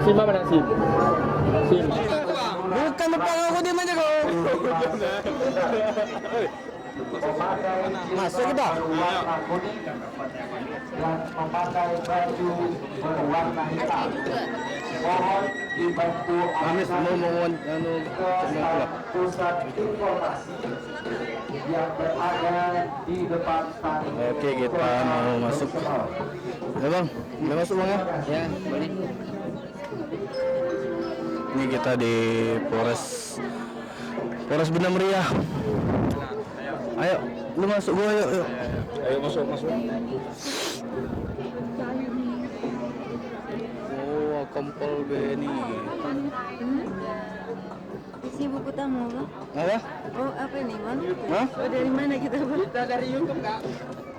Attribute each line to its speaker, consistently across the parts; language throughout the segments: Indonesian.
Speaker 1: SIM apa nak SIM? SIM.
Speaker 2: Bukan depan aku, diam aja kau. Masuk kita. Kami semua mau pusat informasi yang berada di depan stadion. Oke, kita mau masuk. Ya bang, boleh masuk bang ya? Ya, boleh. Ini kita di Polres Benda Meriah. Ayo, lu masuk gua, yuk.
Speaker 1: Ayo masuk.
Speaker 2: Oh, Kompol Beni.
Speaker 3: Isi buku tamu, Bang.
Speaker 2: Apa?
Speaker 3: Oh, apa ini, Bang?
Speaker 2: Hah?
Speaker 3: Oh, dari mana kita, Bang?
Speaker 1: Kita dari YouTube, Kak.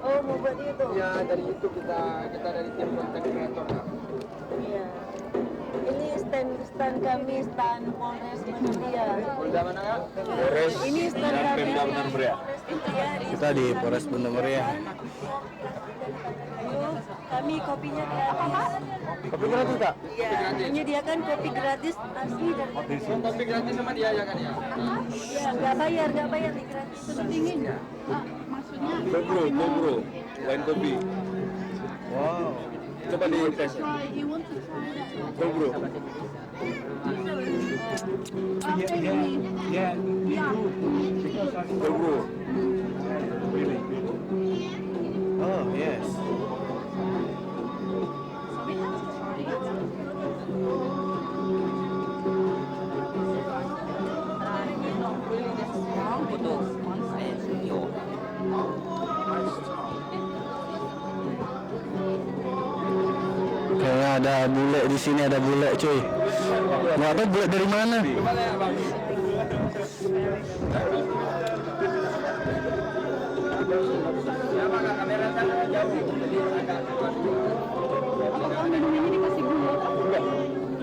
Speaker 3: Oh, mau buat itu?
Speaker 1: Ya, dari YouTube kita dari tim konten kreator, Kak.
Speaker 3: Iya. Ini stand kami, stand Polres Benda Meriah.
Speaker 1: Polda mana, Kak?
Speaker 2: Polres
Speaker 3: Ini stand
Speaker 1: dan
Speaker 3: kami.
Speaker 1: Pemda Benda Meriah.
Speaker 3: Iya,
Speaker 2: Kita di Polres Benda Meriah.
Speaker 3: Ayo, kami kopinya gratis.
Speaker 2: Kopi gratis tak?
Speaker 3: Iya, menyediakan kopi gratis asli dari
Speaker 1: Kopi gratis sama dia ya kan ya?
Speaker 3: Iya, nggak bayar di gratis. Sudah dingin ya? Maksudnya?
Speaker 1: Kobro, wine kopi.
Speaker 2: Wow.
Speaker 1: Coba di tes. Kobro. Kobro.
Speaker 2: Oh, yes. Kayaknya ada bule di sini, ada bule cuy. Nggak tahu bule dari mana.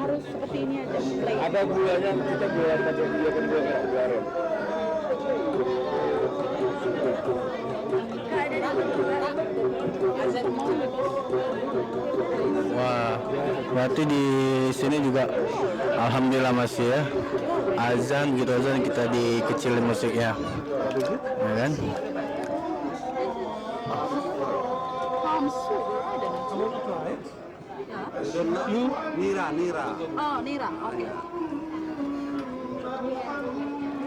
Speaker 3: Harus seperti ini aja.
Speaker 1: Ada gulanya, kita gula satu gula kan gula merah gula aren.
Speaker 2: Wah, berarti di sini juga alhamdulillah masih ya. Azan gitu, azan kita dikecilin musiknya. Ya kan?
Speaker 4: Nira.
Speaker 3: Oh, Nira, oke.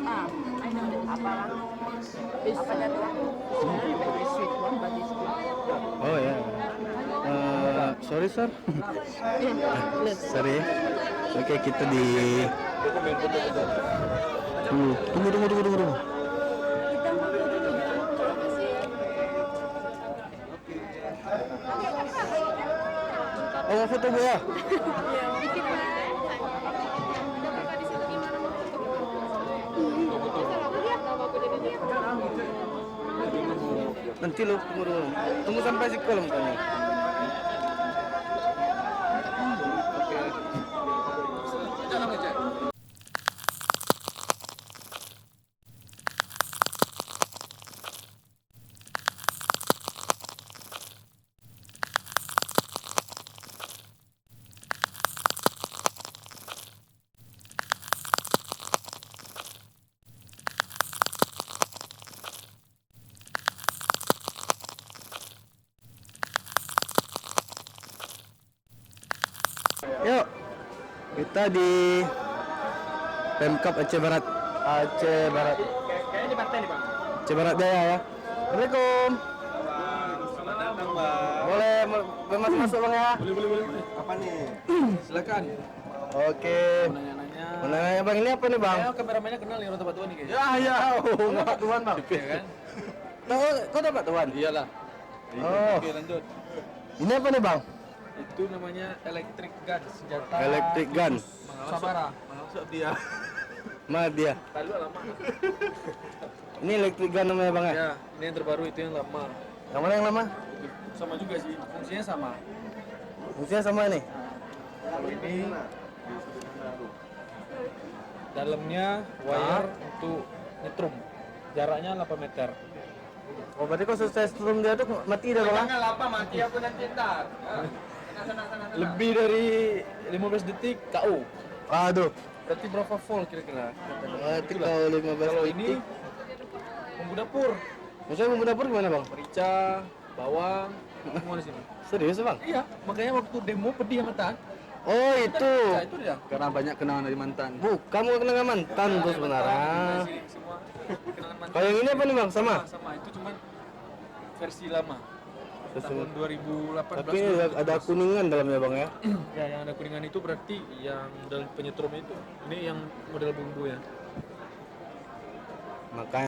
Speaker 3: Ah, I know that. Apa dari very sweet one, but it's good.
Speaker 2: Oh ya. Sorry sir. Sorry. Oke, kita di. Tunggu. Oh, foto gua. Nanti lo tunggu dulu. Tunggu sampai si kolom tanya. Yuk, kita di Pemkab Aceh Barat.
Speaker 1: Kayaknya di pantai nih, Bang.
Speaker 2: Aceh Barat Jaya ya. Assalamualaikum.
Speaker 1: Selamat datang, Bang.
Speaker 2: Boleh masuk bang ya?
Speaker 1: Boleh. Apa nih? Silakan.
Speaker 2: Oke.
Speaker 1: Nanya-nanya.
Speaker 2: Nanya bang, ini apa nih bang?
Speaker 1: Ya, kameramennya kenal nih orang Tuhan nih kayaknya.
Speaker 2: Ya, nggak tuan bang.
Speaker 1: Ya kan?
Speaker 2: Kau dapat tuan?
Speaker 1: Iyalah.
Speaker 2: Oh.
Speaker 1: Oke, lanjut.
Speaker 2: Ini apa nih bang?
Speaker 1: Itu namanya electric gun, senjata
Speaker 2: Electric gun.
Speaker 1: Sabara. Maksud dia.
Speaker 2: Mana dia?
Speaker 1: Lalu lama.
Speaker 2: Ini electric gun namanya bang ya?
Speaker 1: Ya, ini yang terbaru itu yang lama.
Speaker 2: Yang mana yang lama?
Speaker 1: Sama juga sih, fungsinya sama.
Speaker 2: Fungsinya sama nih?
Speaker 1: Ini dalamnya wire untuk nyetrum. Jaraknya 8 meter.
Speaker 2: Oh berarti kalau selesai strum dia tuh mati dah bang?
Speaker 1: Jangan lapa mati aku nanti ntar. lebih dari 15 detik KO.
Speaker 2: Aduh.
Speaker 1: Berarti berapa volt kira-kira?
Speaker 2: Berarti kalau 15
Speaker 1: Kalau ini bumbu dapur,
Speaker 2: Maksudnya bumbu dapur gimana bang?
Speaker 1: merica, bawang, semua di sini.
Speaker 2: Serius bang?
Speaker 1: Iya, makanya waktu demo pedih mantan.
Speaker 2: Oh itu.
Speaker 1: Nah, itu dia. Karena banyak kenangan dari mantan.
Speaker 2: Bukan mau kenangan mantan tuh sebenarnya.
Speaker 1: Semua kenangan mantan.
Speaker 2: Kalau yang ini apa nih bang? Sama?
Speaker 1: Sama, itu cuman versi lama. Tahun 2018.
Speaker 2: Tapi ada kuningan dalamnya bang ya?
Speaker 1: Ya, yang ada kuningan itu berarti yang dalam penyetrum itu. Ini yang model bumbu ya.
Speaker 2: Makanya.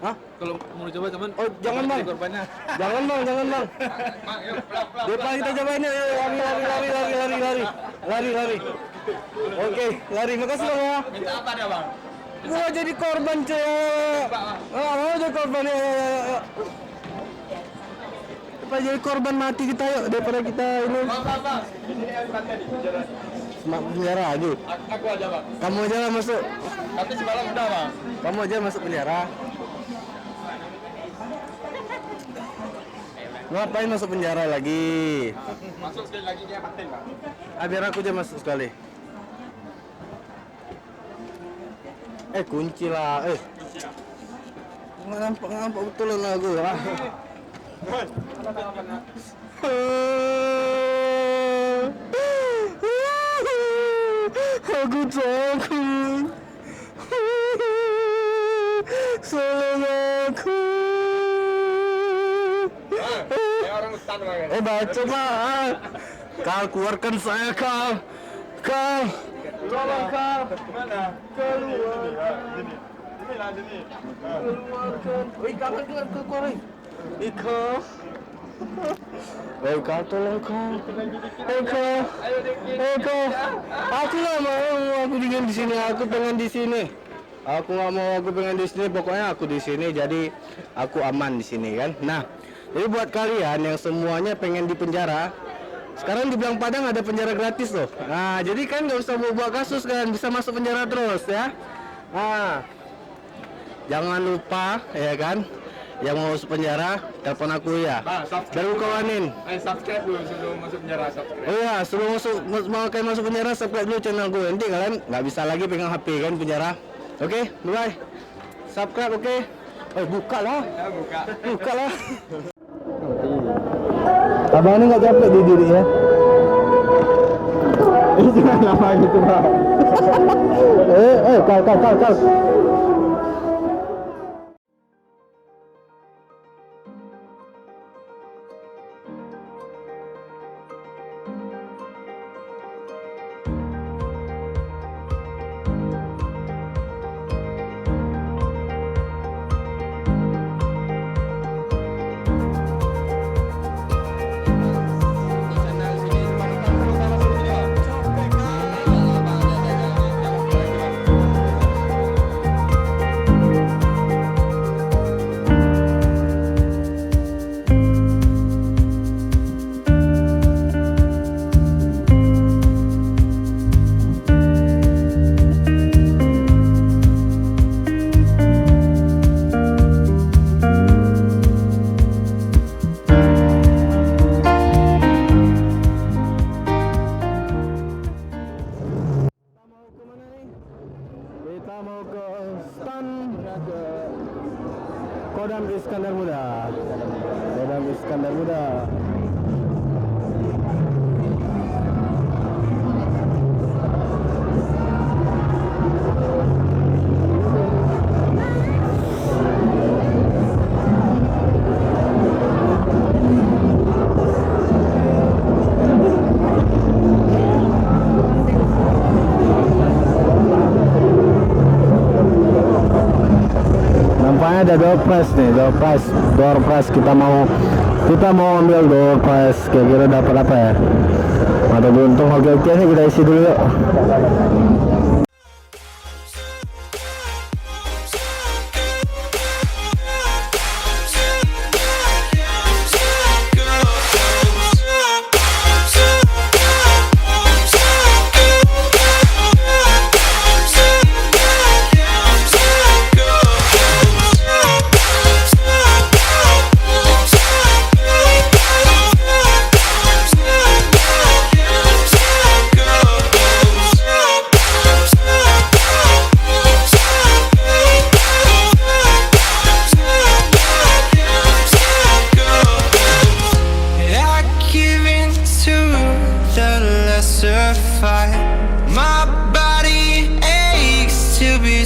Speaker 2: Hah?
Speaker 1: Kalau mau coba teman,
Speaker 2: Oh jangan bang.
Speaker 1: korbannya.
Speaker 2: Jangan bang, jangan bang. Depan kita cobain yuk, lari. Oke, lari. Makasih bang ya.
Speaker 1: Minta apa dia bang?
Speaker 2: Gua jadi korban cewek. Mau jadi korban ya. Apa jadi korban mati kita yuk daripada kita ini.
Speaker 1: Bang. Ini yang katanya di penjara.
Speaker 2: Penjara lagi.
Speaker 1: Aku aja bang.
Speaker 2: Kamu aja lah masuk.
Speaker 1: Katanya semalam udah bang.
Speaker 2: Kamu aja masuk penjara. Ngapain masuk penjara lagi?
Speaker 1: Masuk sekali lagi dia paten bang.
Speaker 2: Biar aku aja masuk sekali. Kunci lah. Ngampak betul lah aku. Aku takut. Tolong aku.
Speaker 1: Orang hutan bang.
Speaker 2: Baca mah. Kal, keluarkan saya Kal. Kal. Tolong Kal.
Speaker 1: Mana?
Speaker 2: Keluar.
Speaker 1: Sini.
Speaker 2: Keluarkan. Keluar. Kal. Kal, tolong Kal. Kal. Kal. Aku nggak mau. Aku dingin di sini. Aku pengen di sini. Aku nggak mau. Aku pengen di sini. Pokoknya aku di sini. Jadi aku aman di sini kan. Nah. Jadi buat kalian yang semuanya pengen di penjara, sekarang di Belang Padang ada penjara gratis loh. Nah, jadi kan nggak usah buat kasus kan, bisa masuk penjara terus ya. Nah, jangan lupa ya kan, yang mau masuk penjara, telepon aku ya. Baru kawanin.
Speaker 1: Subscribe dulu sebelum masuk penjara, subscribe.
Speaker 2: Oh iya, sebelum mau kalian masuk penjara, subscribe dulu channel gue. Nanti kalian nggak bisa lagi pegang HP kan penjara. Oke, bye. Subscribe, oke. Buka lah. Buka lah. Abang ini nggak capek di diri ya? Ini cuma lama gitu bang. Kal. Kodam Iskandar Muda. Nampaknya ada door prize kita mau ambil door prize, kira-kira dapat apa ya? Atau beruntung, oke kita isi dulu yuk.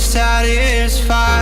Speaker 4: satisfied.